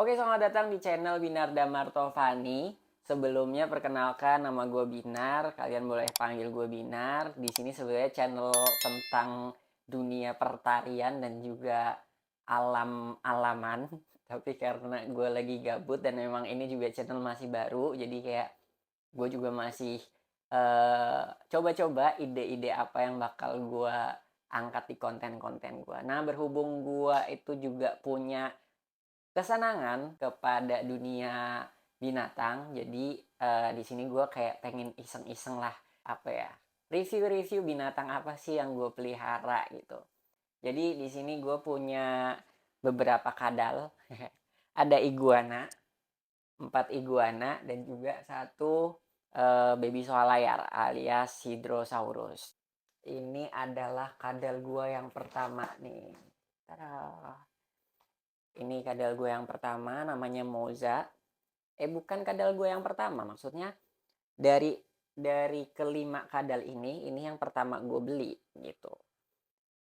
Oke, selamat datang di channel Binar Damartovani. Sebelumnya perkenalkan nama gue Binar, kalian boleh panggil gue Binar. Di sini sebenarnya channel tentang dunia pertarian dan juga alam-alaman. Tapi karena gue lagi gabut dan memang ini juga channel masih baru, jadi kayak gue juga masih coba-coba ide-ide apa yang bakal gue angkat di konten-konten gue. Nah, berhubung gue itu juga punya kesenangan kepada dunia binatang. Jadi di sini gue kayak pengen iseng-iseng lah, apa ya, review-review binatang apa sih yang gue pelihara gitu. Jadi di sini gue punya beberapa kadal. Ada iguana, 4 iguana, dan juga satu baby soalayar alias hydrosaurus. Ini adalah kadal gue yang pertama nih. Tada. Ini kadal gue yang pertama, namanya Moza. Bukan kadal gue yang pertama, maksudnya dari kelima kadal ini yang pertama gue beli gitu.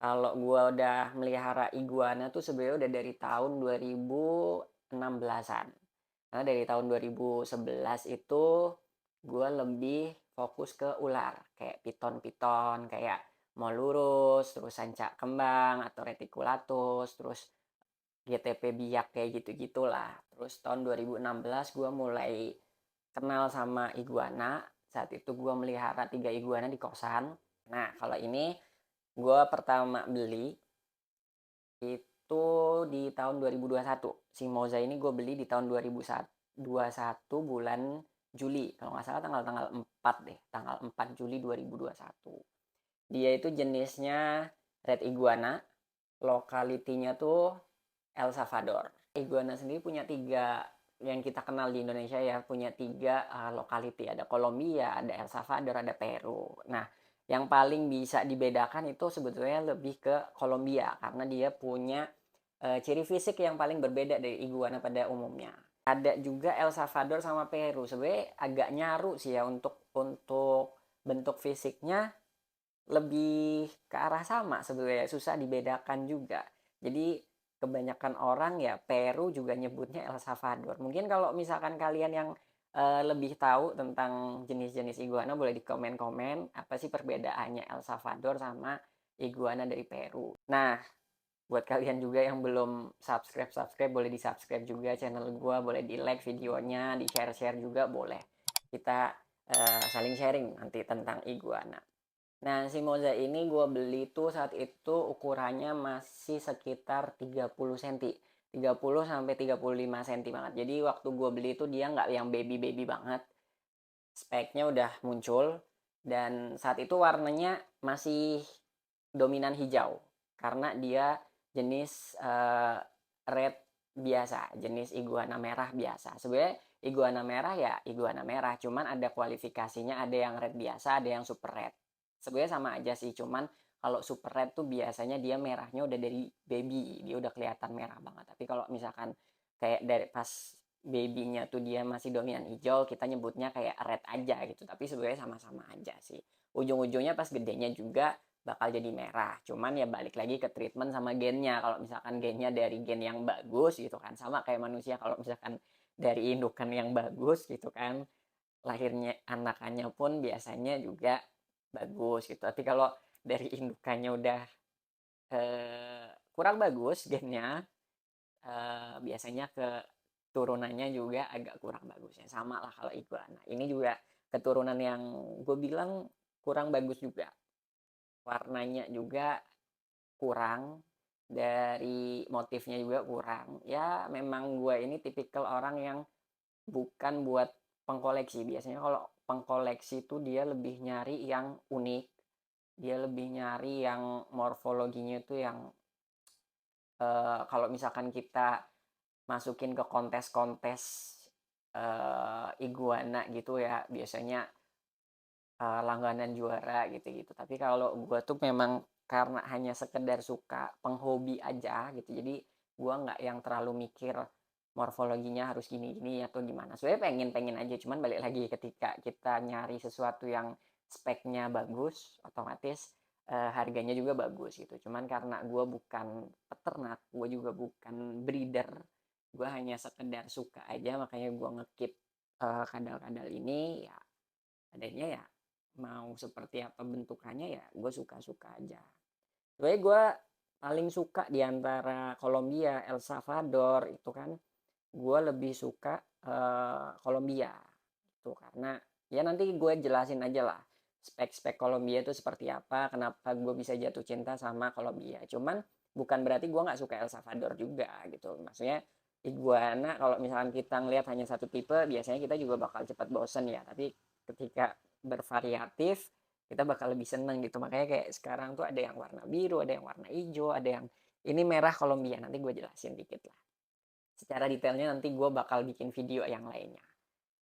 Kalau gue udah melihara iguana tuh sebenarnya udah dari tahun 2016-an. Karena dari tahun 2011 itu gue lebih fokus ke ular, kayak piton-piton, kayak molurus, terus sancak kembang atau reticulatus, terus GTP biak kayak gitu-gitulah. Terus tahun 2016 gue mulai kenal sama iguana. Saat itu gue melihara 3 iguana di kosan. Nah, kalau ini gue pertama beli itu di tahun 2021. Si Moza ini gue beli di tahun 2021 bulan Juli. Kalau nggak salah tanggal 4 deh. Tanggal 4 Juli 2021. Dia itu jenisnya Red Iguana. Lokalitinya tuh El Salvador. Iguana sendiri punya 3 yang kita kenal di Indonesia ya, punya 3 lokality. Ada Kolombia, ada El Salvador, ada Peru. Nah, yang paling bisa dibedakan itu sebetulnya lebih ke Kolombia karena dia punya ciri fisik yang paling berbeda dari iguana pada umumnya. Ada juga El Salvador sama Peru. Sebenarnya agak nyaru sih ya untuk bentuk fisiknya lebih ke arah sama sebenarnya, susah dibedakan juga. Jadi kebanyakan orang ya Peru juga nyebutnya El Salvador. Mungkin kalau misalkan kalian yang lebih tahu tentang jenis-jenis iguana boleh di komen-komen apa sih perbedaannya El Salvador sama iguana dari Peru. Nah, buat kalian juga yang belum subscribe boleh di subscribe juga channel gue, boleh di like videonya, di share juga boleh. Kita saling sharing nanti tentang iguana. Nah, si Moza ini gue beli tuh saat itu ukurannya masih sekitar 30 cm. 30 sampai 35 cm banget. Jadi waktu gue beli itu dia nggak yang baby-baby banget. Speknya udah muncul. Dan saat itu warnanya masih dominan hijau. Karena dia jenis red biasa. Jenis iguana merah biasa. Sebenarnya iguana merah ya iguana merah. Cuman ada kualifikasinya. Ada yang red biasa, ada yang super red. Sebenarnya sama aja sih, cuman kalau super red tuh biasanya dia merahnya udah dari baby, dia udah kelihatan merah banget. Tapi kalau misalkan kayak dari pas babynya tuh dia masih dominan hijau, kita nyebutnya kayak red aja gitu. Tapi sebenarnya sama-sama aja sih. Ujung-ujungnya pas gedenya juga bakal jadi merah. Cuman ya balik lagi ke treatment sama gennya. Kalau misalkan gennya dari gen yang bagus gitu kan, sama kayak manusia kalau misalkan dari indukan yang bagus gitu kan, lahirnya anakannya pun biasanya juga bagus gitu. Tapi kalau dari indukannya udah kurang bagus gennya, biasanya ke turunannya juga agak kurang bagus ya. Sama lah kalau iguana. Ini juga keturunan yang gue bilang kurang bagus juga. Warnanya juga kurang, dari motifnya juga kurang. Ya memang gue ini tipikal orang yang bukan buat pengkoleksi. Biasanya kalau pengkoleksi itu dia lebih nyari yang unik, dia lebih nyari yang morfologinya itu yang kalau misalkan kita masukin ke kontes-kontes iguana gitu ya biasanya langganan juara gitu-gitu. Tapi kalau gue tuh memang karena hanya sekedar suka penghobi aja gitu, jadi gue nggak yang terlalu mikir morfologinya harus gini-gini atau gimana. Sebenarnya pengen aja, cuman balik lagi ketika kita nyari sesuatu yang speknya bagus, otomatis harganya juga bagus gitu. Cuman karena gue bukan peternak, gue juga bukan breeder, gue hanya sekedar suka aja, makanya gue ngekip kadal-kadal ini ya. Adanya ya mau seperti apa bentukannya ya gue suka-suka aja. Sebenarnya gue paling suka di antara Kolombia, El Salvador itu kan, gue lebih suka Kolombia itu karena ya nanti gue jelasin aja lah spek-spek Kolombia itu seperti apa, kenapa gue bisa jatuh cinta sama Kolombia. Cuman bukan berarti gue nggak suka El Salvador juga gitu. Maksudnya iguana kalau misalkan kita ngelihat hanya satu tipe, biasanya kita juga bakal cepat bosen ya. Tapi ketika bervariatif, kita bakal lebih seneng gitu. Makanya kayak sekarang tuh ada yang warna biru, ada yang warna hijau, ada yang ini merah Kolombia. Nanti gue jelasin dikit lah. Secara detailnya nanti gue bakal bikin video yang lainnya.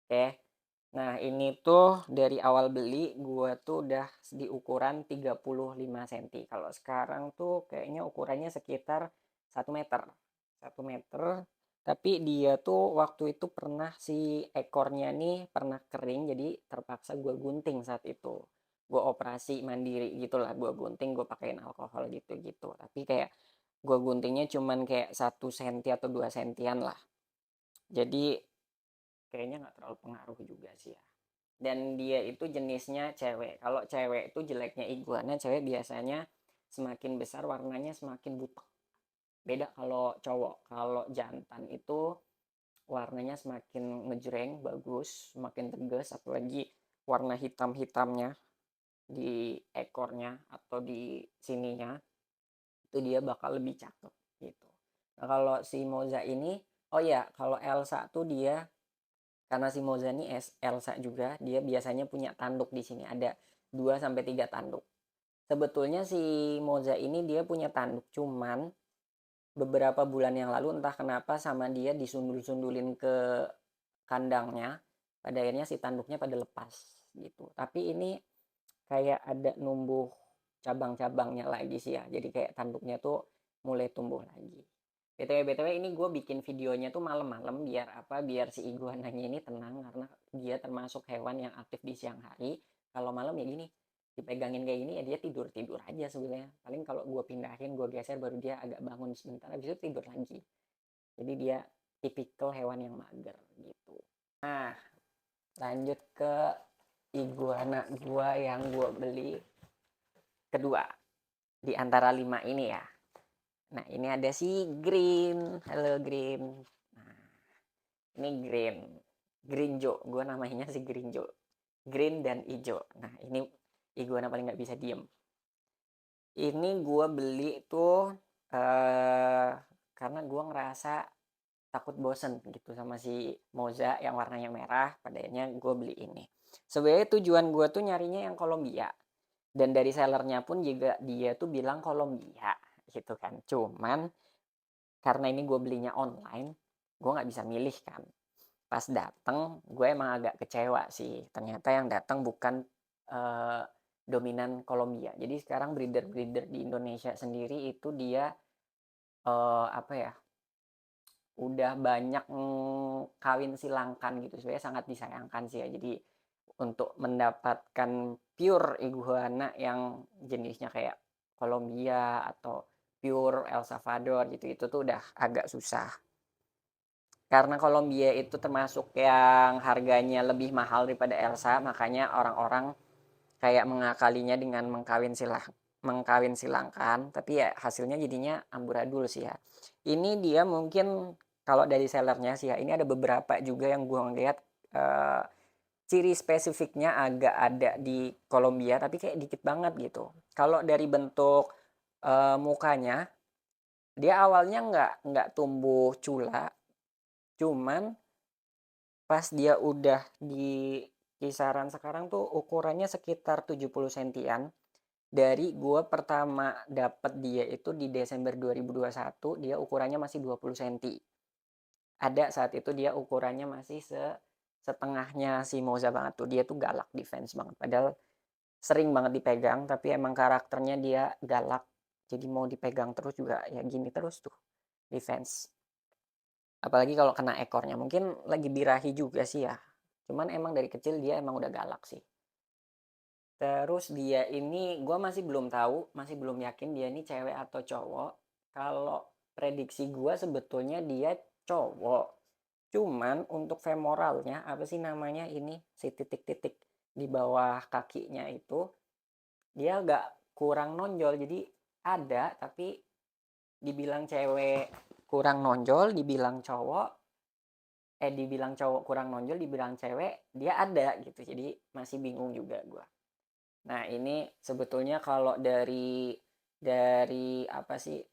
Oke. Nah, ini tuh dari awal beli gue tuh udah di ukuran 35 cm. Kalau sekarang tuh kayaknya ukurannya sekitar 1 meter. 1 meter. Tapi dia tuh waktu itu pernah si ekornya nih pernah kering, jadi terpaksa gue gunting saat itu. Gue operasi mandiri gitulah, gue gunting, gue pakein alkohol gitu-gitu. Tapi kayak gue guntingnya cuman kayak 1 senti atau 2 sentian lah. Jadi kayaknya nggak terlalu pengaruh juga sih ya. Dan dia itu jenisnya cewek. Kalau cewek itu jeleknya iguana, cewek biasanya semakin besar warnanya semakin butek. Beda kalau cowok. Kalau jantan itu warnanya semakin ngejreng, bagus, semakin tegas, apalagi warna hitam-hitamnya di ekornya atau di sininya, itu dia bakal lebih cakep gitu. Nah, kalau si Moza ini, oh ya, kalau Elsa tuh dia karena si Moza ini Elsa juga, dia biasanya punya tanduk di sini ada 2 sampai 3 tanduk. Sebetulnya si Moza ini dia punya tanduk, cuman beberapa bulan yang lalu entah kenapa sama dia disundul-sundulin ke kandangnya, pada akhirnya si tanduknya pada lepas gitu. Tapi ini kayak ada numbuh cabang-cabangnya lagi sih ya. Jadi kayak tanduknya tuh mulai tumbuh lagi. BTW ini gue bikin videonya tuh malam-malam biar apa? Biar si iguananya ini tenang karena dia termasuk hewan yang aktif di siang hari. Kalau malam ya gini, dipegangin kayak gini ya dia tidur-tidur aja sebenarnya. Paling kalau gue pindahin, gue geser baru dia agak bangun sebentar habis itu tidur lagi. Jadi dia tipikal hewan yang mager gitu. Nah, lanjut ke iguana gua yang gua beli kedua di antara 5 ini ya. Nah, ini ada si Green. Halo Green. Nah, ini Green. Green Joe. Gua namanya si Green Joe. Green dan hijau. Nah, ini iguana paling nggak bisa diem. Ini gua beli tuh karena gua ngerasa takut bosen gitu sama si Moza yang warnanya merah. Padanya gue beli ini. Sebenarnya tujuan gue tuh nyarinya yang Kolombia. Dan dari sellernya pun juga dia tuh bilang Kolombia gitu kan. Cuman karena ini gue belinya online, gue nggak bisa milih kan. Pas dateng, gue emang agak kecewa sih. Ternyata yang datang bukan dominan Kolombia. Jadi sekarang breeder-breeder di Indonesia sendiri itu dia apa ya? Udah banyak kawin silangkan gitu. Sebenarnya sangat disayangkan sih ya. Jadi untuk mendapatkan pure iguana yang jenisnya kayak Kolombia atau pure El Salvador gitu itu tuh udah agak susah. Karena Kolombia itu termasuk yang harganya lebih mahal daripada Elsa, makanya orang-orang kayak mengakalinya dengan mengkawin silangkan, tapi ya hasilnya jadinya amburadul sih ya. Ini dia mungkin kalau dari sellernya sih ya, ini ada beberapa juga yang gue ngeliat ciri spesifiknya agak ada di Kolombia, tapi kayak dikit banget gitu. Kalau dari bentuk mukanya, dia awalnya nggak tumbuh cula, cuman pas dia udah di kisaran sekarang tuh ukurannya sekitar 70 sentian. Dari gua pertama dapat dia itu di Desember 2021, dia ukurannya masih 20 cm. Ada saat itu dia ukurannya masih setengahnya si Moza banget tuh. Dia tuh galak defense banget. Padahal sering banget dipegang, tapi emang karakternya dia galak. Jadi mau dipegang terus juga ya gini terus tuh defense. Apalagi kalau kena ekornya. Mungkin lagi birahi juga sih ya. Cuman emang dari kecil dia emang udah galak sih. Terus dia ini gue masih belum tahu, masih belum yakin dia ini cewek atau cowok. Kalau prediksi gue sebetulnya dia cowok. Cuman untuk femoralnya, apa sih namanya ini, si titik-titik di bawah kakinya itu, dia agak kurang nonjol. Jadi ada, tapi dibilang cewek kurang nonjol, dibilang cowok kurang nonjol, dibilang cewek dia ada gitu. Jadi masih bingung juga gue. Nah, ini sebetulnya kalau dari apa sih,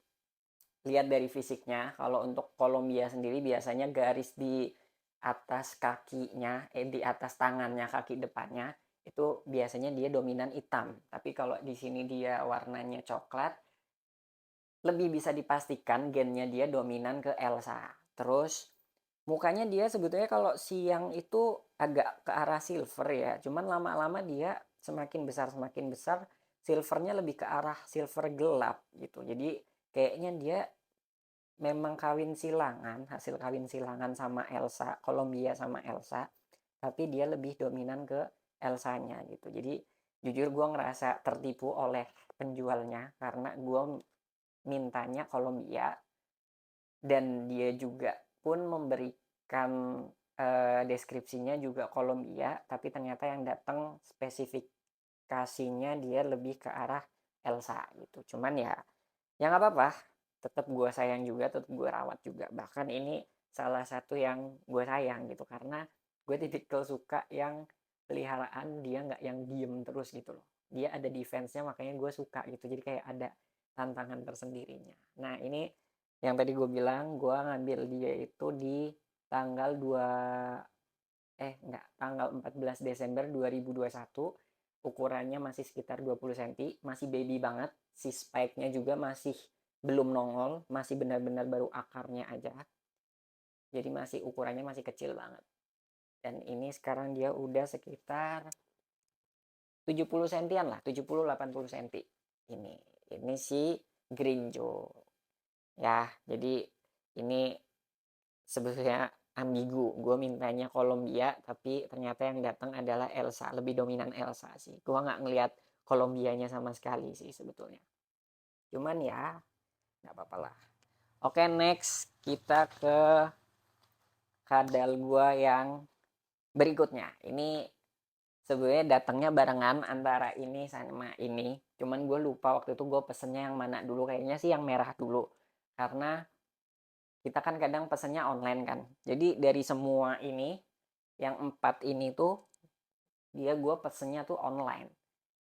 lihat dari fisiknya, kalau untuk Kolombia sendiri biasanya garis di atas kakinya, di atas tangannya, kaki depannya itu biasanya dia dominan hitam. Tapi kalau di sini dia warnanya coklat, lebih bisa dipastikan gennya dia dominan ke Elsa. Terus mukanya dia sebetulnya kalau siang itu agak ke arah silver ya. Cuman lama-lama dia semakin besar silvernya lebih ke arah silver gelap gitu. Jadi kayaknya dia memang hasil kawin silangan sama Elsa, Colombia sama Elsa, tapi dia lebih dominan ke Elsanya gitu. Jadi jujur gue ngerasa tertipu oleh penjualnya karena gue mintanya Colombia dan dia juga pun memberikan deskripsinya juga Colombia, tapi ternyata yang datang spesifikasinya dia lebih ke arah Elsa gitu. Cuman ya nggak apa-apa, tetap gue sayang juga, tetap gue rawat juga. Bahkan ini salah satu yang gue sayang gitu karena gue tipikal suka yang peliharaan, dia nggak yang diem terus gitu loh. Dia ada defense-nya, makanya gue suka gitu. Jadi kayak ada tantangan tersendirinya. Nah, ini yang tadi gue bilang, gue ngambil dia itu di tanggal 2 enggak, tanggal 14 Desember 2021. Ukurannya masih sekitar 20 cm, masih baby banget. Si spike-nya juga masih belum nongol, masih benar-benar baru akarnya aja. Jadi masih ukurannya masih kecil banget. Dan ini sekarang dia udah sekitar 70 sentian lah, 70-80 cm. Ini si Grinjo. Ya, jadi ini sebetulnya ambigu. Gue mintanya Kolombia, tapi ternyata yang datang adalah Elsa. Lebih dominan Elsa sih. Gue nggak ngelihat Kolombianya sama sekali sih sebetulnya. Cuman ya, nggak apa-apa lah. Oke, next kita ke kadal gue yang berikutnya. Ini sebenarnya datangnya barengan antara ini sama ini. Cuman gue lupa waktu itu gue pesennya yang mana dulu. Kayaknya sih yang merah dulu. Karena kita kan kadang pesennya online kan. Jadi dari semua ini, yang 4 ini tuh gue pesennya tuh online.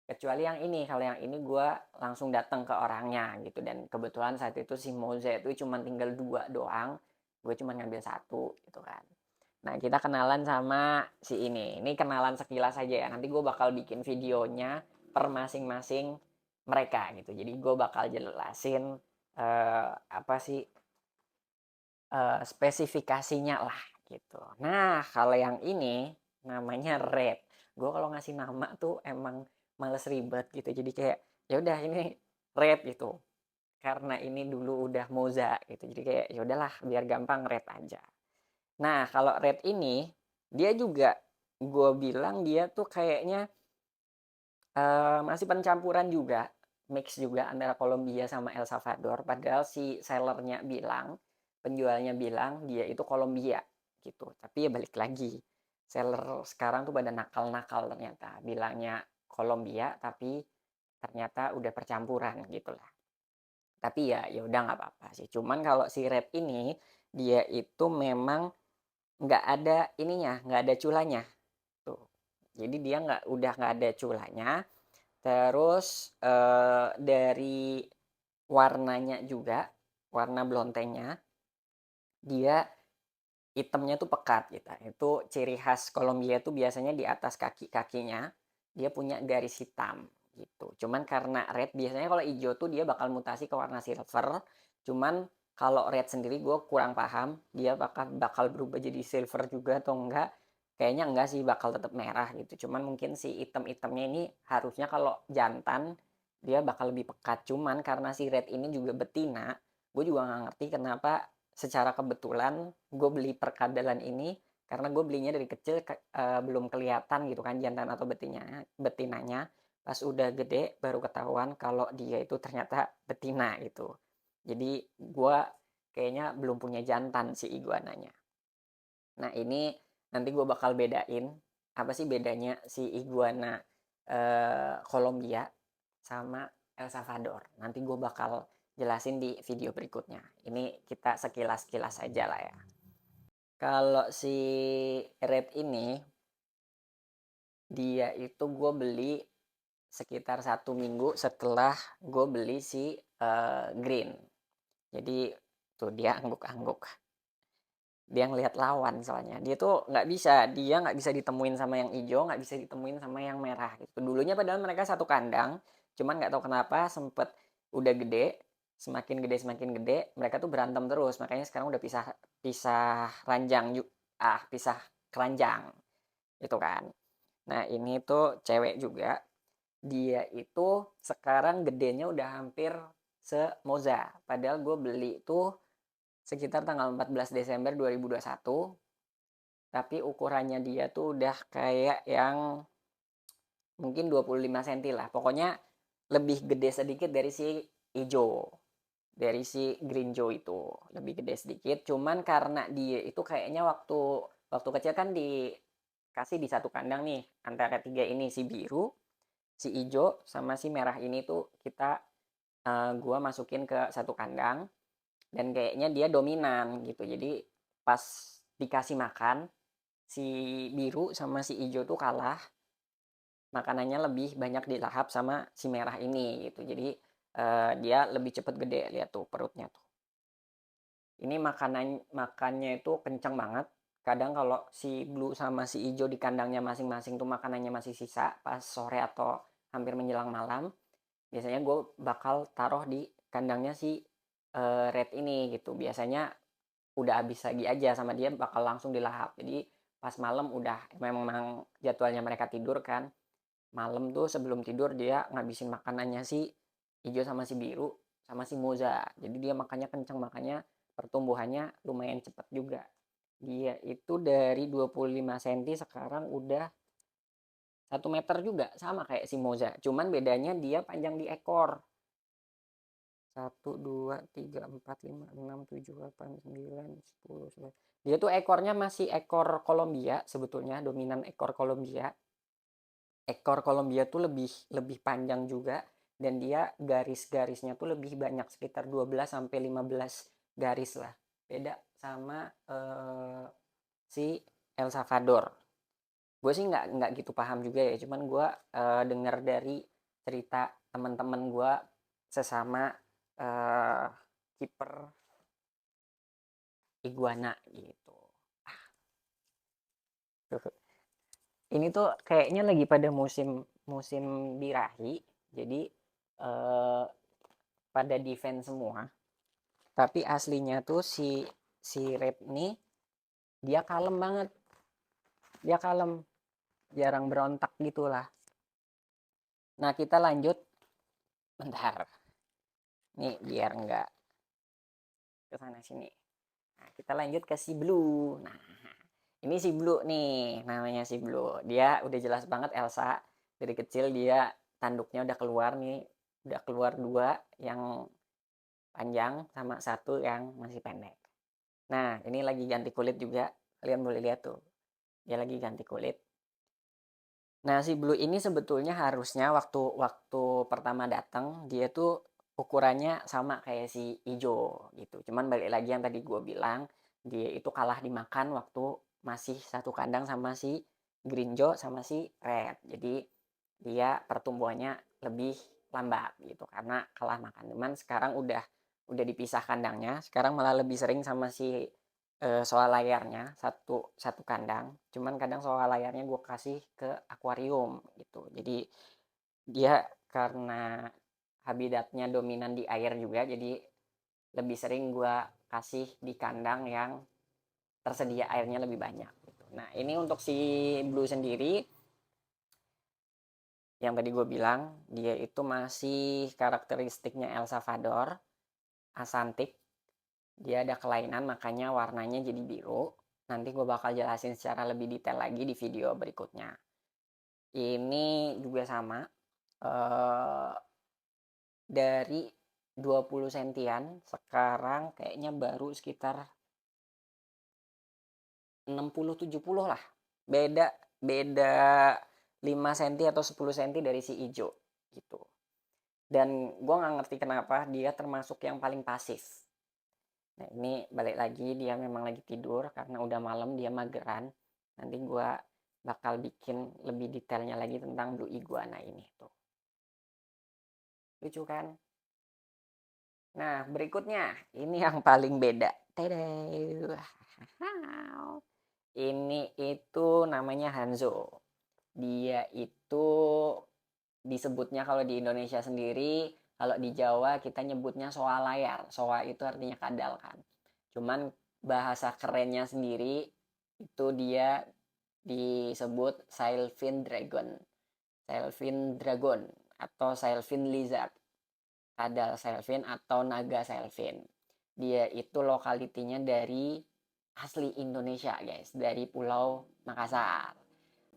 Kecuali yang ini, kalau yang ini gue langsung datang ke orangnya gitu. Dan kebetulan saat itu si Moza itu cuma tinggal 2 doang, gue cuma ngambil 1 gitu kan. Nah, kita kenalan sama si ini. Ini kenalan sekilas aja ya. Nanti gue bakal bikin videonya per masing-masing mereka gitu. Jadi gue bakal jelasin apa sih spesifikasinya lah gitu. Nah, kalau yang ini namanya Red. Gue kalau ngasih nama tuh emang males ribet gitu. Jadi kayak ya udah ini Red gitu. Karena ini dulu udah Moza gitu. Jadi kayak ya udahlah biar gampang Red aja. Nah, kalau Red ini dia juga gue bilang dia tuh kayaknya masih pencampuran juga, mix juga antara Kolombia sama El Salvador. Padahal si sellernya bilang, penjualnya bilang dia itu Kolombia gitu. Tapi ya balik lagi, seller sekarang tuh pada nakal-nakal ternyata. Bilangnya Kolombia tapi ternyata udah percampuran gitu lah. Tapi ya udah nggak apa-apa sih. Cuman kalau si Red ini dia itu memang nggak ada ininya, nggak ada culanya tuh. Jadi dia udah nggak ada culanya. Terus dari warnanya juga, warna blontengnya, dia hitamnya tuh pekat gitu. Itu ciri khas Kolombia tuh biasanya di atas kaki-kakinya dia punya garis hitam gitu. Cuman karena red biasanya kalau hijau tuh dia bakal mutasi ke warna silver. Cuman kalau red sendiri gue kurang paham dia bakal berubah jadi silver juga atau enggak. Kayaknya enggak sih, bakal tetap merah gitu. Cuman mungkin si item-itemnya ini harusnya kalau jantan dia bakal lebih pekat. Cuman karena si red ini juga betina, gue juga nggak ngerti kenapa secara kebetulan gue beli perkadalan ini karena gue belinya dari kecil belum kelihatan gitu kan jantan atau betinanya. Pas udah gede baru ketahuan kalau dia itu ternyata betina gitu. Jadi gue kayaknya belum punya jantan si iguananya. Nah ini nanti gue bakal bedain apa sih bedanya si iguana Kolombia sama El Salvador. Nanti gue bakal jelasin di video berikutnya. Ini kita sekilas-kilas aja lah ya. Kalau si Red ini, dia itu gue beli sekitar 1 minggu setelah gue beli si Green. Jadi tuh dia angguk-angguk. Dia ngelihat lawan soalnya. Dia nggak bisa ditemuin sama yang hijau, nggak bisa ditemuin sama yang merah gitu. Dulunya padahal mereka satu kandang, cuman nggak tahu kenapa sempet udah gede, semakin gede, mereka tuh berantem terus. Makanya sekarang udah pisah pisah ranjang, pisah keranjang itu kan. Nah ini tuh cewek juga, dia itu sekarang gedenya udah hampir semoza. Padahal gue beli tuh sekitar tanggal 14 Desember 2021, tapi ukurannya dia tuh udah kayak yang mungkin 25 cm lah. Pokoknya lebih gede sedikit dari si hijau, dari si green joe itu. Lebih gede sedikit, cuman karena dia itu kayaknya waktu waktu kecil kan dikasih di satu kandang nih, antara tiga ini, si biru, si hijau, sama si merah ini tuh gua masukin ke satu kandang dan kayaknya dia dominan gitu. Jadi pas dikasih makan, si biru sama si hijau tuh kalah, makanannya lebih banyak dilahap sama si merah ini gitu. Jadi dia lebih cepet gede, lihat tuh perutnya tuh. Ini makannya itu kenceng banget. Kadang kalau si blue sama si hijau di kandangnya masing-masing tuh makanannya masih sisa pas sore atau hampir menjelang malam, biasanya gue bakal taruh di kandangnya si red ini gitu. Biasanya udah habis lagi aja sama dia, bakal langsung dilahap. Jadi pas malam udah memang jadwalnya mereka tidur kan, malam tuh sebelum tidur dia ngabisin makanannya si hijau sama si biru sama si moza. Jadi dia makannya kenceng, makanya pertumbuhannya lumayan cepat juga. Dia itu dari 25 cm sekarang udah 1 meter juga, sama kayak si moza, cuman bedanya dia panjang di ekor. 1, 2, 3, 4, 5, 6, 7, 8, 9, 10, 11. Dia tuh ekornya masih ekor Kolombia sebetulnya, dominan ekor Kolombia. Ekor Kolombia tuh lebih lebih panjang juga, dan dia garis-garisnya tuh lebih banyak, sekitar 12 sampai 15 garis lah. Beda sama si El Salvador. Gue sih nggak gitu paham juga ya, cuman gue dengar dari cerita teman-teman gue sesama kiper iguana gitu. Ini tuh kayaknya lagi pada musim musim birahi, jadi eh, pada defense semua. Tapi aslinya tuh si Red nih dia kalem banget, dia kalem, jarang berontak gitulah. Nah kita lanjut, bentar, nih biar nggak kesana sini. Nah kita lanjut ke si Blue. Nah ini si Blue nih, namanya si Blue. Dia udah jelas banget Elsa. Dari kecil dia tanduknya udah keluar nih. Udah keluar dua yang panjang sama satu yang masih pendek. Nah, ini lagi ganti kulit juga. Kalian boleh lihat tuh. Dia lagi ganti kulit. Nah, si Blue ini sebetulnya harusnya waktu waktu pertama datang dia tuh ukurannya sama kayak si Ijo gitu. Cuman balik lagi yang tadi gue bilang, dia itu kalah dimakan waktu masih satu kandang sama si Green Joe sama si Red. Jadi dia pertumbuhannya lebih lambat gitu karena kalah makan. Cuman sekarang udah dipisah kandangnya. Sekarang malah lebih sering sama si soal layarnya satu satu kandang, cuman kadang soal layarnya gue kasih ke akuarium gitu. Jadi dia karena habitatnya dominan di air juga, jadi lebih sering gue kasih di kandang yang tersedia airnya lebih banyak gitu. Nah ini untuk si Blue sendiri, yang tadi gue bilang dia itu masih karakteristiknya El Salvador, asantik. Dia ada kelainan makanya warnanya jadi biru. Nanti gue bakal jelasin secara lebih detail lagi di video berikutnya. Ini juga sama. Dari 20 sentian, sekarang kayaknya baru sekitar 60-70 lah. Beda beda 5 senti atau 10 senti dari si ijo gitu. Dan gue nggak ngerti kenapa dia termasuk yang paling pasif. Nah ini balik lagi, dia memang lagi tidur karena udah malam, dia mageran. Nanti gue bakal bikin lebih detailnya lagi tentang blue iguana ini tuh. Lucu kan? Nah berikutnya ini yang paling beda. Tadau. Ini itu namanya Hanzo. Dia itu disebutnya kalau di Indonesia sendiri, kalau di Jawa kita nyebutnya soa layar. Soa itu artinya kadal kan. Cuman bahasa kerennya sendiri itu dia disebut Sailfin Dragon. Sailfin Dragon atau Sailfin Lizard. Kadal Sailfin atau naga Sailfin. Dia itu lokalitinya dari asli Indonesia guys, dari Pulau Makassar.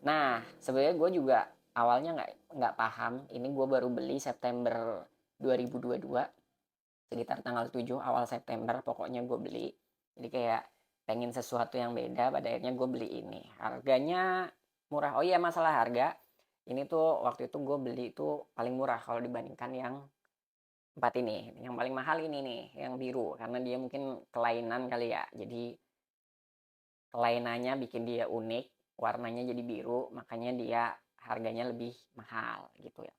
Nah, sebenarnya gue juga awalnya nggak paham. Ini gue baru beli September 2022, sekitar tanggal 7 awal September pokoknya gue beli. Jadi kayak pengen sesuatu yang beda, pada akhirnya gue beli ini. Harganya murah. Oh iya, masalah harga. Ini tuh waktu itu gue beli itu paling murah kalau dibandingkan yang empat ini. Yang paling mahal ini nih, yang biru, karena dia mungkin kelainan kali ya. Jadi kelainannya bikin dia unik, warnanya jadi biru, makanya dia harganya lebih mahal gitu ya.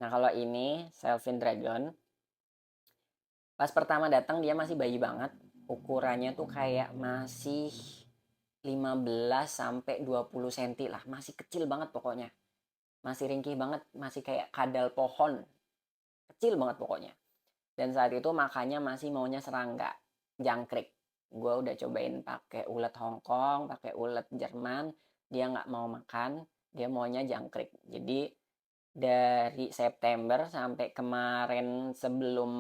Nah kalau ini Selvin Dragon, pas pertama datang dia masih bayi banget, ukurannya tuh kayak masih 15 sampai 20 cm lah, masih kecil banget pokoknya. Masih ringkih banget, masih kayak kadal pohon. Kecil banget pokoknya. Dan saat itu makannya masih maunya serangga, jangkrik. Gue udah cobain pakai ulet Hongkong, pakai ulet Jerman, dia nggak mau makan, dia maunya jangkrik. Jadi dari September sampai kemarin sebelum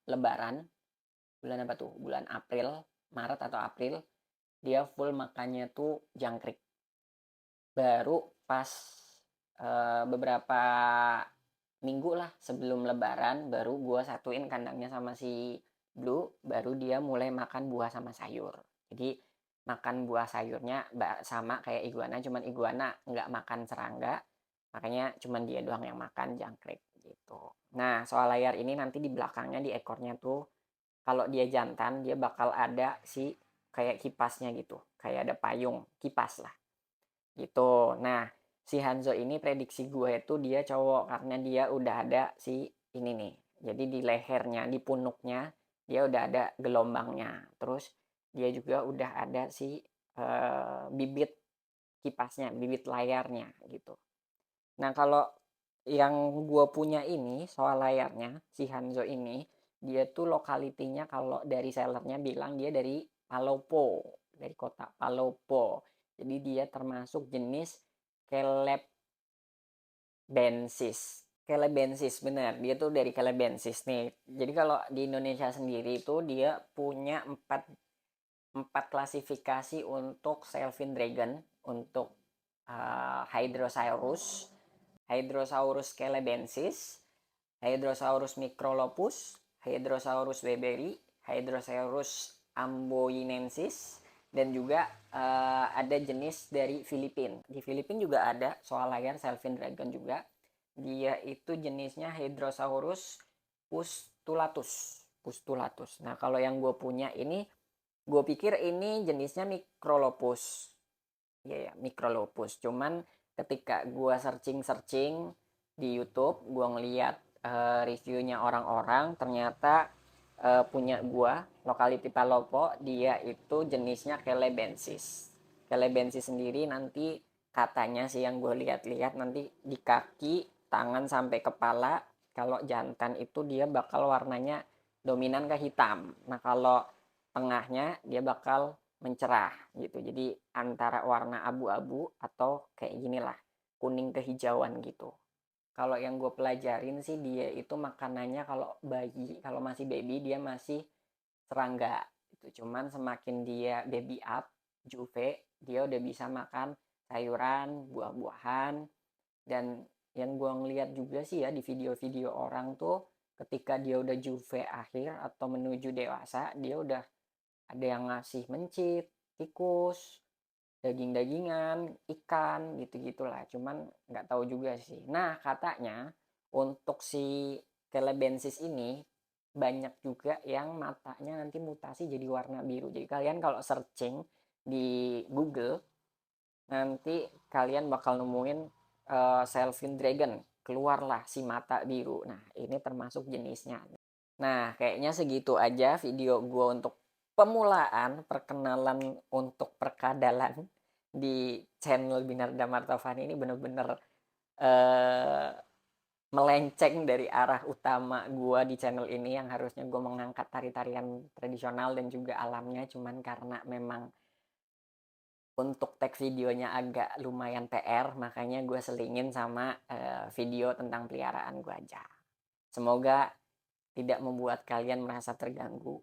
Lebaran, bulan apa tuh? Bulan April, Maret atau April, dia full makannya tuh jangkrik. Baru pas beberapa minggu lah sebelum Lebaran, baru gue satuin kandangnya sama si Blue, baru dia mulai makan buah sama sayur. Jadi makan buah sayurnya sama kayak iguana, cuman iguana nggak makan serangga, makanya cuman dia doang yang makan jangkrik gitu. Nah soal layar ini nanti di belakangnya, di ekornya tuh, kalau dia jantan dia bakal ada si kayak kipasnya gitu, kayak ada payung kipas lah gitu. Nah si Hanzo ini prediksi gue itu dia cowok karena dia udah ada si ini nih. Jadi di lehernya, di punuknya dia udah ada gelombangnya. Terus dia juga udah ada si bibit kipasnya, bibit layarnya gitu. Nah kalau yang gue punya ini soal layarnya, si Hanzo ini, dia tuh lokalitinya kalau dari sellernya bilang dia dari Palopo, dari kota Palopo. Jadi dia termasuk jenis Celebensis. Celebensis benar, dia tuh dari Celebensis nih. Jadi kalau di Indonesia sendiri itu dia punya empat klasifikasi untuk Selvin Dragon, untuk Hydrosaurus, Hydrosaurus celebensis, Hydrosaurus microlopus, Hydrosaurus weberi, Hydrosaurus amboinensis, dan juga ada jenis dari Filipina. Di Filipina juga ada soal layar Selvin Dragon juga. Dia itu jenisnya Hydrosaurus pustulatus. Pustulatus. Nah kalau yang gue punya ini, gue pikir ini jenisnya Microlopus. Iya ya, Microlopus. Cuman ketika gue searching di YouTube, gue ngeliat reviewnya orang-orang, ternyata punya gue, lokality Palopo, dia itu jenisnya Celebensis. Celebensis sendiri nanti katanya sih yang gue lihat-lihat nanti di kaki, tangan sampai kepala, kalau jantan itu dia bakal warnanya dominan ke hitam. Nah kalau tengahnya dia bakal mencerah gitu. Jadi antara warna abu-abu atau kayak gini lah, kuning kehijauan gitu. Kalau yang gue pelajarin sih dia itu makanannya kalau bayi, kalau masih baby dia masih serangga. Itu cuman semakin dia baby up, juve, dia udah bisa makan sayuran, buah-buahan, dan yang gue ngeliat juga sih ya di video-video orang tuh ketika dia udah juve akhir atau menuju dewasa, dia udah ada yang ngasih mencit, tikus, daging-dagingan, ikan, gitu-gitulah. Cuman nggak tahu juga sih. Nah, katanya untuk si Celebensis ini banyak juga yang matanya nanti mutasi jadi warna biru. Jadi kalian kalau searching di Google, nanti kalian bakal nemuin Selvin Dragon. Keluarlah si mata biru. Nah, ini termasuk jenisnya. Nah, kayaknya segitu aja video gue untuk pemulaan, perkenalan untuk perkadalan di channel Binarda Martovani. Ini bener-bener eh, melenceng dari arah utama gue di channel ini, yang harusnya gue mengangkat tari-tarian tradisional dan juga alamnya. Cuman karena memang untuk tag videonya agak lumayan PR, makanya gue selingin sama video tentang peliharaan gue aja. Semoga tidak membuat kalian merasa terganggu.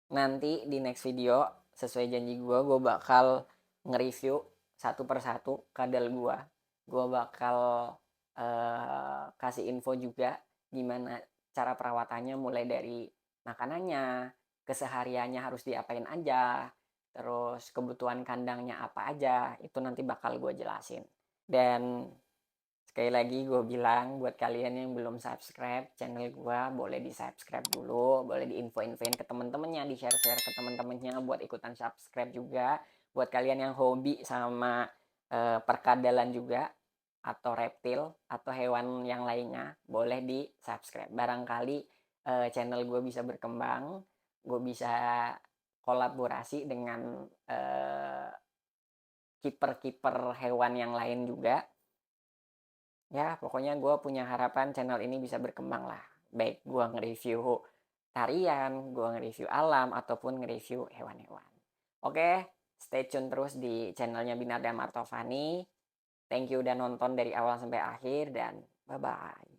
Nanti di next video, sesuai janji gue bakal nge-review satu persatu kadal gue. Gue bakal kasih info juga gimana cara perawatannya, mulai dari makanannya, kesehariannya harus diapain aja, terus kebutuhan kandangnya apa aja, itu nanti bakal gue jelasin. Dan sekali lagi gue bilang, buat kalian yang belum subscribe channel gue, boleh di subscribe dulu, boleh di info-infoin ke temen-temennya, di share-share ke temen-temennya buat ikutan subscribe juga. Buat kalian yang hobi sama perkadalan juga, atau reptil, atau hewan yang lainnya, boleh di subscribe. Barangkali channel gue bisa berkembang, gue bisa kolaborasi dengan kiper-kiper hewan yang lain juga. Ya, pokoknya gue punya harapan channel ini bisa berkembang lah. Baik gue nge-review tarian, gue nge-review alam, ataupun nge-review hewan-hewan. Oke, stay tune terus di channelnya Binarda Martovani. Thank you udah nonton dari awal sampai akhir, dan bye-bye.